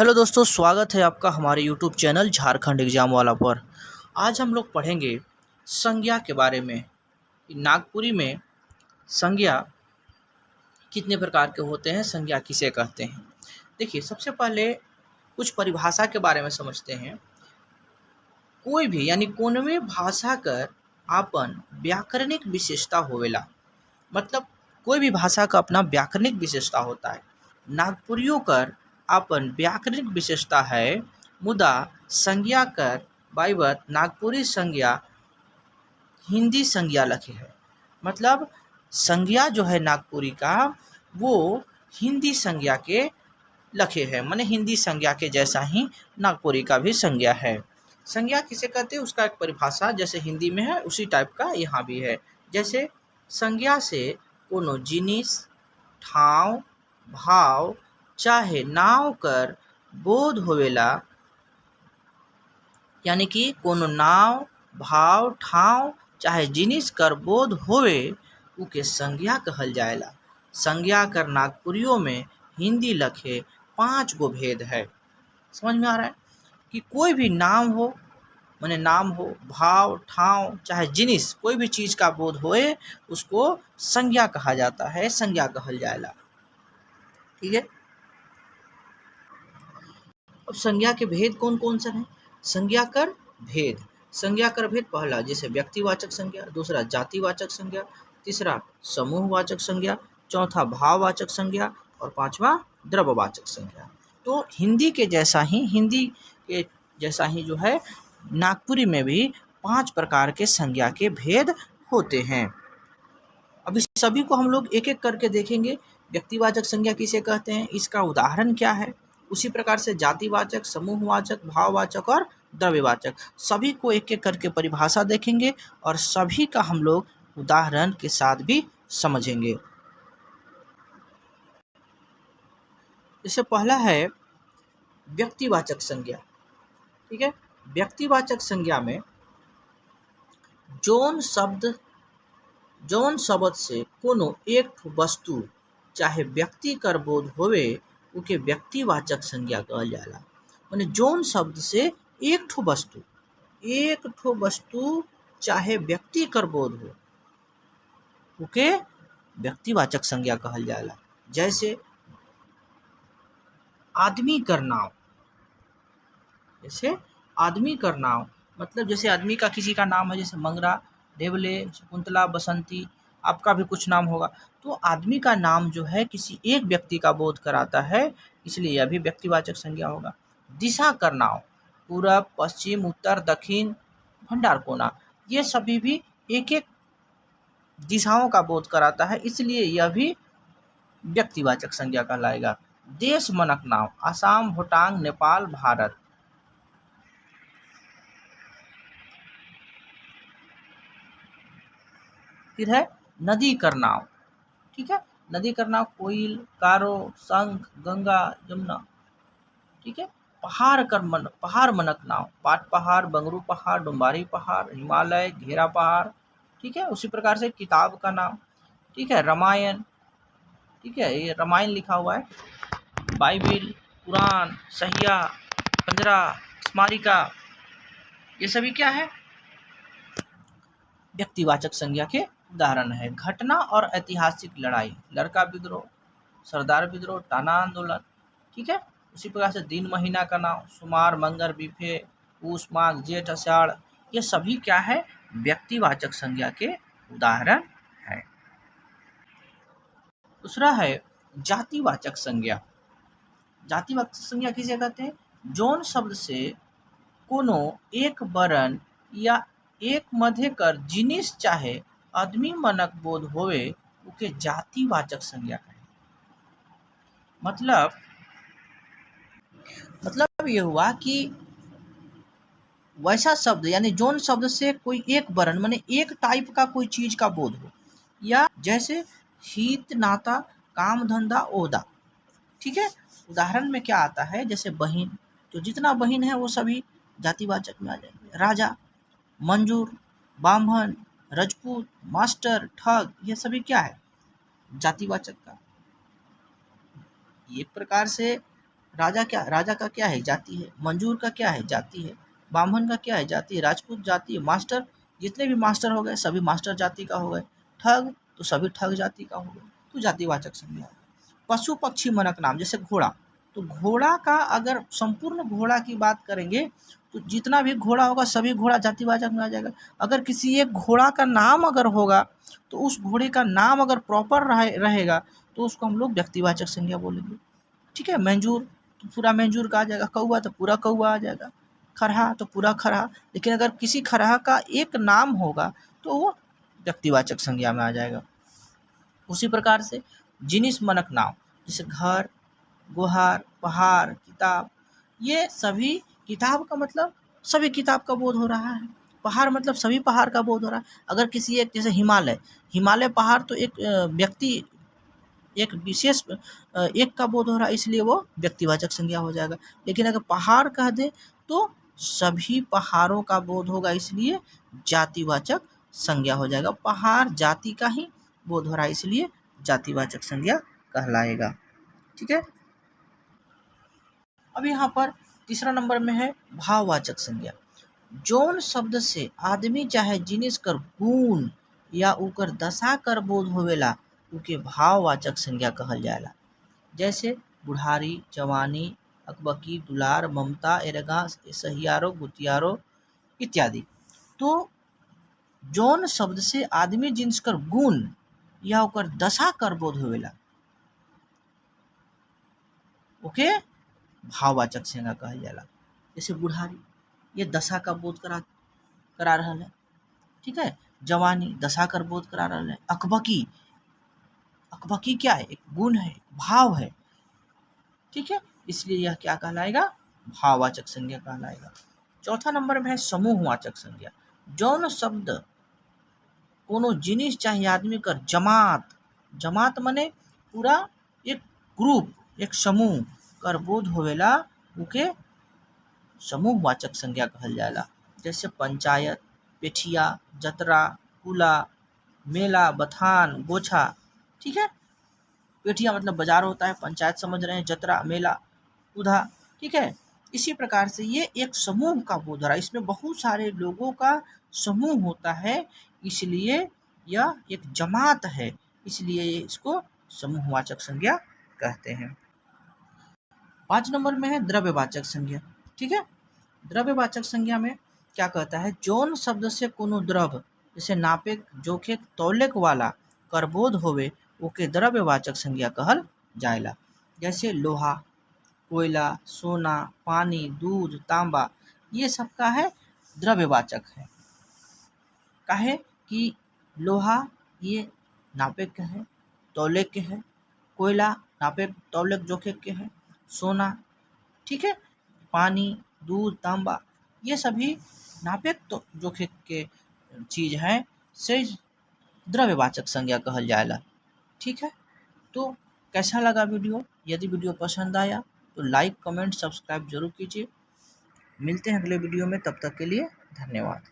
Hello दोस्तों, स्वागत है आपका हमारे यूट्यूब चैनल झारखंड एग्जाम वाला पर। आज हम लोग पढ़ेंगे संज्ञा के बारे में कि नागपुरी में संज्ञा कितने प्रकार के होते हैं, संज्ञा किसे कहते हैं। देखिए, सबसे पहले कुछ परिभाषा के बारे में समझते हैं। कोई भी यानी कोनवे भाषा कर आपन व्याकरणिक विशेषता होवेला। मतलब कोई भी भाषा का अपना व्याकरणिक विशेषता होता है। नागपुरियों कर आपन व्याकरणिक विशेषता है, मुदा संज्ञा कर बाइबत नागपुरी संज्ञा हिंदी संज्ञा लखे है। मतलब संज्ञा जो है नागपुरी का, वो हिंदी संज्ञा के लखे है, माने हिंदी संज्ञा के जैसा ही नागपुरी का भी संज्ञा है। संज्ञा किसे कहते हैं, उसका एक परिभाषा जैसे हिंदी में है उसी टाइप का यहाँ भी है। जैसे संज्ञा से कोनो जिनिस, ठाव, भाव चाहे नाव कर बोध होवेला। यानी कि कोनो नाव, भाव, ठाव चाहे जिनिस कर बोध होवे उके संज्ञा कहल जाएला। संज्ञा कर नागपुरियों में हिंदी लखे 5 गो भेद है। समझ में आ रहा है कि कोई भी नाम हो, माने नाम हो, भाव, ठाव चाहे जिनिस, कोई भी चीज का बोध होए उसको संज्ञा कहा जाता है, संज्ञा कहल जाएला। ठीक है। अब संज्ञा के भेद कौन कौन से हैं? संज्ञा कर भेद। संज्ञा कर भेद पहला जैसे व्यक्तिवाचक संज्ञा, दूसरा जातिवाचक संज्ञा, तीसरा समूहवाचक संज्ञा, चौथा भाववाचक संज्ञा और पांचवा द्रव्यवाचक संज्ञा। तो हिंदी के जैसा ही जो है नागपुरी में भी 5 प्रकार के संज्ञा के भेद होते हैं। अब इस सभी को हम लोग एक एक करके देखेंगे। व्यक्तिवाचक संज्ञा किसे कहते हैं, इसका उदाहरण क्या है। उसी प्रकार से जातिवाचक, समूहवाचक, भाववाचक और द्रव्यवाचक, सभी को एक एक करके परिभाषा देखेंगे और सभी का हम लोग उदाहरण के साथ भी समझेंगे। जैसे पहला है व्यक्तिवाचक संज्ञा। ठीक है। व्यक्तिवाचक संज्ञा में जौन शब्द से कोनो एक वस्तु चाहे व्यक्ति कर बोध होवे उके व्यक्तिवाचक संज्ञा कहल जाला। माने जौन शब्द से एक ठो वस्तु चाहे व्यक्ति कर बोध हो उके व्यक्तिवाचक संज्ञा कहल जाला। जैसे आदमी कर नाव। जैसे आदमी कर नाव मतलब जैसे आदमी का किसी का नाम है, जैसे मंगरा, देवले, शकुंतला, बसंती, आपका भी कुछ नाम होगा। तो आदमी का नाम जो है किसी एक व्यक्ति का बोध कराता है, इसलिए यह भी व्यक्तिवाचक संज्ञा होगा। दिशा कर नाव, पूरब, पश्चिम, उत्तर, दक्षिण, भंडार कोना, ये सभी भी एक एक दिशाओं का बोध कराता है, इसलिए यह भी व्यक्तिवाचक संज्ञा कहलाएगा। देश मनक नाव, आसाम, भूटान, नेपाल, भारत। फिर है नदी कर नाव। ठीक है। नदी कर नाव कोइल, कारो, शंख, गंगा, जमुना। ठीक है। पहाड़ मनक नाव, पाट पहाड़, बंगरू पहाड़, डुम्बारी पहाड़, हिमालय, घेरा पहाड़। ठीक है। उसी प्रकार से किताब का नाम। ठीक है। रामायण। ठीक है, ये रामायण लिखा हुआ है। बाइबिल, कुरान, सहिया, पंजरा, स्मारिका, ये सभी क्या है, व्यक्तिवाचक संज्ञा के उदाहरण है। घटना और ऐतिहासिक लड़ाई, लड़का विद्रोह, सरदार विद्रोह, टाना आंदोलन। ठीक है। उसी प्रकार से दिन महीना का नाम, सुमार, मंगर, बीफे, पूस, माघ, जेठ, आषाढ़, ये सभी क्या है, व्यक्तिवाचक संज्ञा के उदाहरण है। दूसरा है जातिवाचक संज्ञा। जातिवाचक संज्ञा किसे कहते हैं, जौन शब्द से कोनो एक वर्ण या एक मध्य कर जिनिस चाहे आदमी मनक बोध होवे उके जातिवाचक संज्ञा कहे। मतलब ये हुआ कि वैसा शब्द यानी जौन शब्द से कोई एक वर्ण माने एक टाइप का कोई चीज का बोध हो, या जैसे हित, नाता, काम, धंधा, ओहदा। ठीक है। उदाहरण में क्या आता है, जैसे बहिन, तो जितना बहिन है वो सभी जातिवाचक में आ जाएंगे। राजा, मंजूर, ब्राह्मण, राजपूत, मास्टर, ठग, ये सभी क्या है, जातिवाचक का। एक प्रकार से राजा का क्या है? जाति है। मंजूर का क्या है? जाति है। ब्राह्मण का क्या है? जाति है। राजपूत जाति है। मास्टर, जितने भी मास्टर हो गए सभी मास्टर जाति का हो गए। ठग तो सभी ठग जाति का हो गए। तो जातिवाचक संज्ञा। पशु पक्षी मनक नाम, जैसे घोड़ा, तो घोड़ा का अगर संपूर्ण घोड़ा की बात करेंगे तो जितना भी घोड़ा होगा सभी घोड़ा जातिवाचक में आ जाएगा। अगर किसी एक घोड़ा का नाम अगर होगा तो उस घोड़े का नाम अगर प्रॉपर रहेगा तो उसको हम लोग व्यक्तिवाचक संज्ञा बोलेंगे। ठीक है। मंजूर तो पूरा मंजूर का आ जाएगा। कौवा तो पूरा कौवा आ जाएगा। खरहा तो पूरा खरहा। लेकिन अगर किसी खरहा का एक नाम होगा तो वो व्यक्तिवाचक संज्ञा में आ जाएगा। उसी प्रकार से जिनिस मनक नाम, जैसे घर, गुहार, पहाड़, किताब, ये सभी किताब का मतलब सभी किताब का बोध हो रहा है। पहाड़ मतलब सभी पहाड़ का बोध हो रहा है। अगर किसी एक, जैसे हिमालय पहाड़ तो एक व्यक्ति, एक विशेष एक का बोध हो रहा है, इसलिए वो व्यक्तिवाचक संज्ञा हो जाएगा। लेकिन अगर पहाड़ कह दे तो सभी पहाड़ों का बोध होगा, इसलिए जातिवाचक संज्ञा हो जाएगा। पहाड़ जाति का ही बोध हो रहा है, इसलिए जातिवाचक संज्ञा कहलाएगा। ठीक है। अब यहाँ पर तीसरा नंबर में है भाववाचक संज्ञा। जौन शब्द से आदमी चाहे जिनिस कर गुण या ओकर दशा कर बोध होवेला उके भाववाचक संज्ञा कहल जाएला। जैसे बुढ़ारी, जवानी, अकबकी, दुलार, ममता, एरगा, सहियारो, गुतियारो इत्यादि। तो जौन शब्द से आदमी जिनिस कर गुण या ओकर दशा कर बोध होवेला ओके भाववाचक संज्ञा कहल जाला। जैसे बुढ़ारी, ये दशा का बोध करा रहल है। ठीक है। जवानी दशा कर बोध करा रहल है। अकबकी, अकबकी क्या है? एक गुण है, एक भाव है। ठीक है। इसलिए यह क्या कहलाएगा? भाववाचक संज्ञा कहलाएगा। चौथा नंबर में है समूहवाचक संज्ञा। जौन शब्द कोनो जिनिस चाहे आदमी कर जमात, जमात मने पूरा एक ग्रुप, एक समूह कर बोध होवेला उके समूहवाचक संज्ञा कहल जाला। जैसे पंचायत, पेठिया, जतरा, कुला, मेला, बथान, गोछा। ठीक है। पेठिया मतलब बाजार होता है, पंचायत समझ रहे हैं, जतरा मेला उधा। ठीक है। इसी प्रकार से ये एक समूह का बोध हो रहा है, इसमें बहुत सारे लोगों का समूह होता है, इसलिए यह एक जमात है, इसलिए इसको समूहवाचक संज्ञा कहते हैं। 5 नंबर में है द्रव्यवाचक संज्ञा। ठीक है। द्रव्यवाचक संज्ञा में क्या कहता है? जौन शब्द से कोनो द्रव्य, जैसे नापे, जोखे, तौलेक वाला करबोध होवे ओके द्रव्यवाचक संज्ञा कहल जाएला। जैसे लोहा, कोयला, सोना, पानी, दूध, तांबा, ये सब का है द्रव्यवाचक है। काहे कि लोहा ये नापे के है, तौले के है। कोयला नापे तौले जोखे के है। सोना, ठीक है, पानी, दूध, तांबा, ये सभी नापे तो जोखे के चीज हैं, से द्रव्यवाचक संज्ञा कहल जाएला। ठीक है। तो कैसा लगा वीडियो? यदि वीडियो पसंद आया तो लाइक, कमेंट, सब्सक्राइब जरूर कीजिए। मिलते हैं अगले वीडियो में, तब तक के लिए धन्यवाद।